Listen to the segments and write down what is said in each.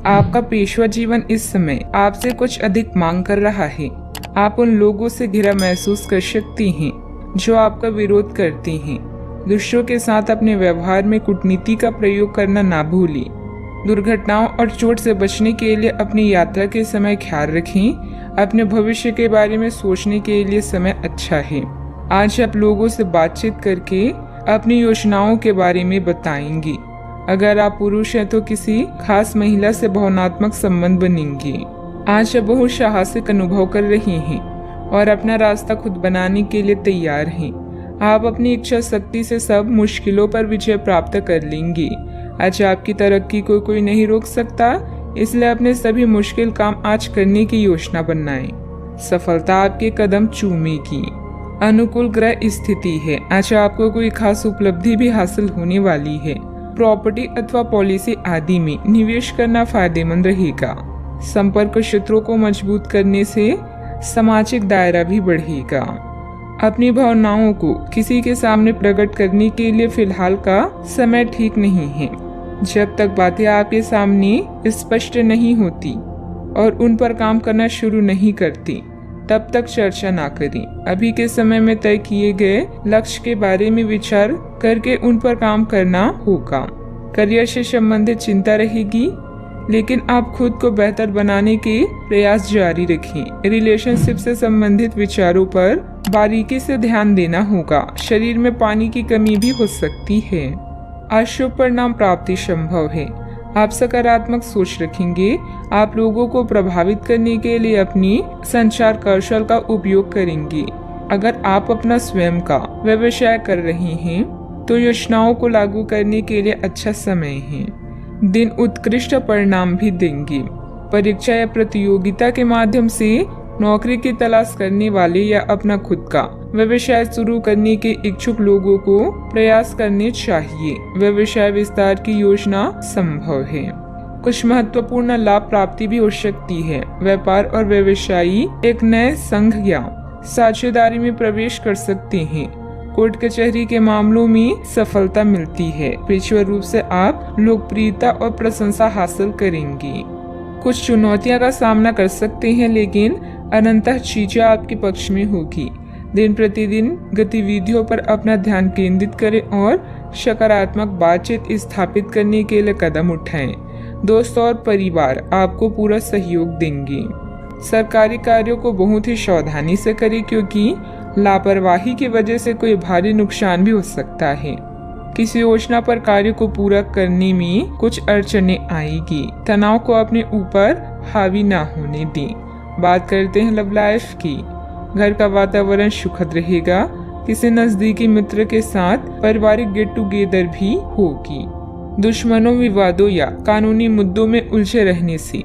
आपका पेशवा जीवन इस समय आपसे कुछ अधिक मांग कर रहा है। आप उन लोगों से घिरा महसूस कर सकती हैं जो आपका विरोध करती हैं। दूसरों के साथ अपने व्यवहार में कूटनीति का प्रयोग करना ना भूलें। दुर्घटनाओं और चोट से बचने के लिए अपनी यात्रा के समय ख्याल रखें। अपने भविष्य के बारे में सोचने के लिए समय अच्छा है। आज आप लोगों से बातचीत करके अपनी योजनाओं के बारे में बताएंगे। अगर आप पुरुष हैं तो किसी खास महिला से भावनात्मक संबंध बनेंगे। आज आप बहुत साहसिक अनुभव कर रहे हैं और अपना रास्ता खुद बनाने के लिए तैयार हैं। आप अपनी इच्छा शक्ति से सब मुश्किलों पर विजय प्राप्त कर लेंगे। आज आपकी तरक्की को कोई नहीं रोक सकता, इसलिए अपने सभी मुश्किल काम आज करने की योजना बनाएं। सफलता आपके कदम चूमेगी। अनुकूल ग्रह स्थिति है। आज आपको कोई खास उपलब्धि भी हासिल होने वाली है। प्रॉपर्टी अथवा पॉलिसी आदि में निवेश करना फायदेमंद रहेगा। संपर्क क्षेत्रों को मजबूत करने से सामाजिक दायरा भी बढ़ेगा। अपनी भावनाओं को किसी के सामने प्रकट करने के लिए फिलहाल का समय ठीक नहीं है। जब तक बातें आपके सामने स्पष्ट नहीं होती और उन पर काम करना शुरू नहीं करती, तब तक चर्चा ना करें। अभी के समय में तय किए गए लक्ष्य के बारे में विचार करके उन पर काम करना होगा। करियर से संबंधित चिंता रहेगी, लेकिन आप खुद को बेहतर बनाने के प्रयास जारी रखें। रिलेशनशिप से संबंधित विचारों पर बारीकी से ध्यान देना होगा। शरीर में पानी की कमी भी हो सकती है। अशुभ परिणाम प्राप्ति संभव है। आप सकारात्मक सोच रखेंगे। आप लोगों को प्रभावित करने के लिए अपनी संचार कौशल का उपयोग करेंगे। अगर आप अपना स्वयं का व्यवसाय कर रहे हैं तो योजनाओं को लागू करने के लिए अच्छा समय है। दिन उत्कृष्ट परिणाम भी देंगे। परीक्षा या प्रतियोगिता के माध्यम से नौकरी की तलाश करने वाले या अपना खुद का व्यवसाय शुरू करने के इच्छुक लोगों को प्रयास करने चाहिए। व्यवसाय विस्तार की योजना संभव है। कुछ महत्वपूर्ण लाभ प्राप्ति भी हो सकती है। व्यापार और व्यवसायी एक नए संघ या साझेदारी में प्रवेश कर सकते हैं। कोर्ट कचहरी के मामलों में सफलता मिलती है। पेशेवर रूप से आप लोकप्रियता और प्रशंसा हासिल करेंगे। कुछ चुनौतियां का सामना कर सकते हैं, लेकिन अनंतः चीजें आपके पक्ष में होगी। दिन प्रतिदिन गतिविधियों पर अपना ध्यान केंद्रित करें और सकारात्मक बातचीत स्थापित करने के लिए कदम उठाएं। दोस्त और परिवार आपको पूरा सहयोग देंगे। सरकारी कार्यों को बहुत ही सावधानी से करें, क्योंकि लापरवाही की वजह से कोई भारी नुकसान भी हो सकता है। किसी योजना पर कार्य को पूरा करने में कुछ अड़चनें आएगी। तनाव को अपने ऊपर हावी ना होने दें। बात करते हैं लव लाइफ की। घर का वातावरण सुखद रहेगा। किसी नजदीकी मित्र के साथ पारिवारिक गेट टुगेदर भी होगी। दुश्मनों, विवादों या कानूनी मुद्दों में उलझे रहने से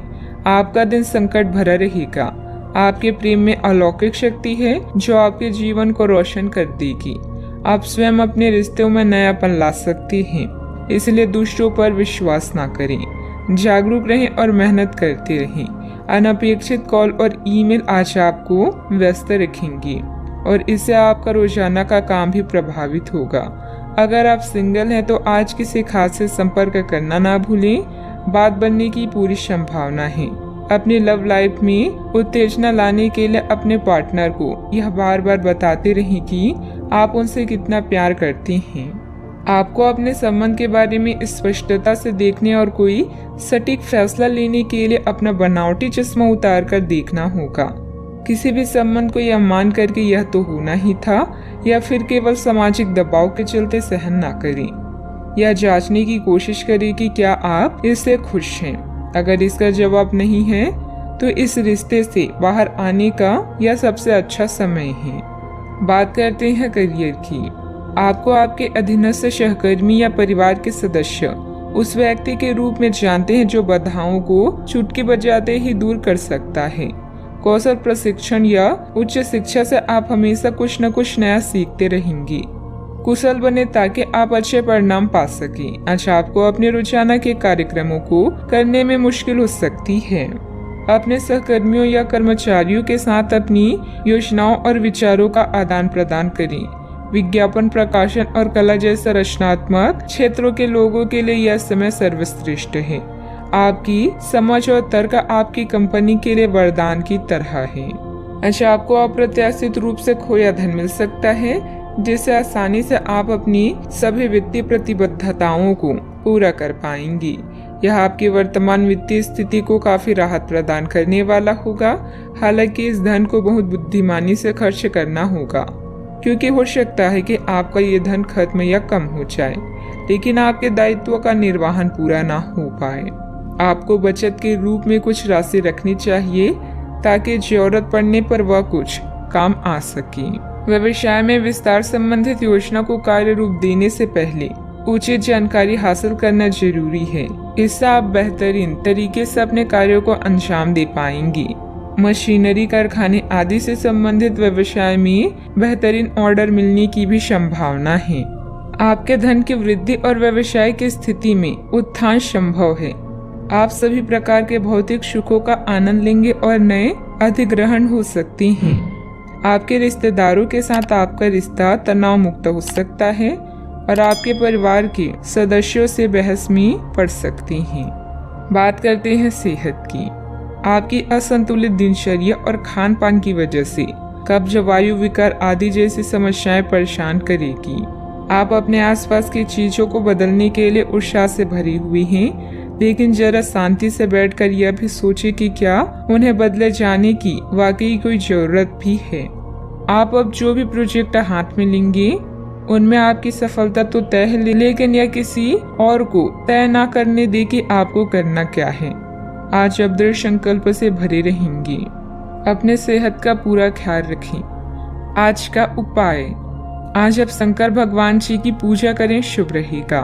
आपका दिन संकट भरा रहेगा। आपके प्रेम में अलौकिक शक्ति है जो आपके जीवन को रोशन कर देगी। आप स्वयं अपने रिश्तों में नयापन ला सकते हैं, इसलिए दूसरों पर विश्वास ना करें। जागरूक रहें और मेहनत करते रहें। अनपेक्षित कॉल और ईमेल आज आपको व्यस्त रखेंगे और इससे आपका रोजाना का काम भी प्रभावित होगा। अगर आप सिंगल हैं तो आज किसी खास से संपर्क करना ना भूलें। बात बनने की पूरी संभावना है। अपनी लव लाइफ में उत्तेजना लाने के लिए अपने पार्टनर को यह बार बार बताते रहें कि आप उनसे कितना प्यार करते हैं। आपको अपने संबंध के बारे में स्पष्टता से देखने और कोई सटीक फैसला लेने के लिए अपना बनावटी चश्मा उतार कर देखना होगा। किसी भी संबंध को यह मान करके यह तो होना ही था या फिर केवल सामाजिक दबाव के चलते सहन ना करें। यह जांचने की कोशिश करें कि क्या आप इससे खुश हैं। अगर इसका जवाब नहीं है तो इस रिश्ते से बाहर आने का यह सबसे अच्छा समय है। बात करते हैं करियर की। आपको आपके अधीनस्थ सहकर्मी या परिवार के सदस्य उस व्यक्ति के रूप में जानते हैं जो बाधाओं को चुटकी बजाते ही दूर कर सकता है। कौशल प्रशिक्षण या उच्च शिक्षा से आप हमेशा कुछ न कुछ नया सीखते रहेंगे। कुशल बने ताकि आप अच्छे परिणाम पा सकें। आज आपको अपने रोजाना के कार्यक्रमों को करने में मुश्किल हो सकती है। अपने सहकर्मियों या कर्मचारियों के साथ अपनी योजनाओं और विचारों का आदान प्रदान करें। विज्ञापन, प्रकाशन और कला जैसे रचनात्मक क्षेत्रों के लोगों के लिए यह समय सर्वश्रेष्ठ है। आपकी समझ और तर्क आपकी कंपनी के लिए वरदान की तरह है। अच्छा, आपको अप्रत्याशित रूप से खोया धन मिल सकता है, जिससे आसानी से आप अपनी सभी वित्तीय प्रतिबद्धताओं को पूरा कर पाएंगी। यह आपकी वर्तमान वित्तीय स्थिति को काफी राहत प्रदान करने वाला होगा। हालांकि इस धन को बहुत बुद्धिमानी से खर्च करना होगा, क्योंकि हो सकता है कि आपका ये धन खत्म या कम हो जाए, लेकिन आपके दायित्वों का निर्वहन पूरा ना हो पाए। आपको बचत के रूप में कुछ राशि रखनी चाहिए, ताकि जरूरत पड़ने पर वह कुछ काम आ सके। व्यवसाय में विस्तार संबंधित योजना को कार्य रूप देने से पहले उचित जानकारी हासिल करना जरूरी है। इससे आप बेहतरीन तरीके से अपने कार्यों को अंजाम दे पाएंगी। मशीनरी, कारखाने आदि से संबंधित व्यवसाय में बेहतरीन ऑर्डर मिलने की भी संभावना है। आपके धन की वृद्धि और व्यवसाय की स्थिति में उत्थान संभव है। आप सभी प्रकार के भौतिक सुखों का आनंद लेंगे और नए अधिग्रहण हो सकते हैं। आपके रिश्तेदारों के साथ आपका रिश्ता तनाव मुक्त हो सकता है और आपके परिवार के सदस्यों से बहस में पड़ सकते हैं। बात करते हैं सेहत की। आपकी असंतुलित दिनचर्या और खान पान की वजह से कब्ज, वायु विकार आदि जैसी समस्याएं परेशान करेगी। आप अपने आसपास की चीजों को बदलने के लिए उत्साह से भरी हुई हैं, लेकिन जरा शांति से बैठकर यह भी सोचें कि क्या उन्हें बदले जाने की वाकई कोई जरूरत भी है। आप अब जो भी प्रोजेक्ट हाथ में लेंगे उनमें आपकी सफलता तो तय है, लेकिन यह किसी और को तय ना करने दे कि आपको करना क्या है। आज आप दृढ़ संकल्प से भरे रहेंगे। अपने सेहत का पूरा ख्याल रखें। आज का उपाय, आज आप शंकर भगवान जी की पूजा करें, शुभ रहेगा।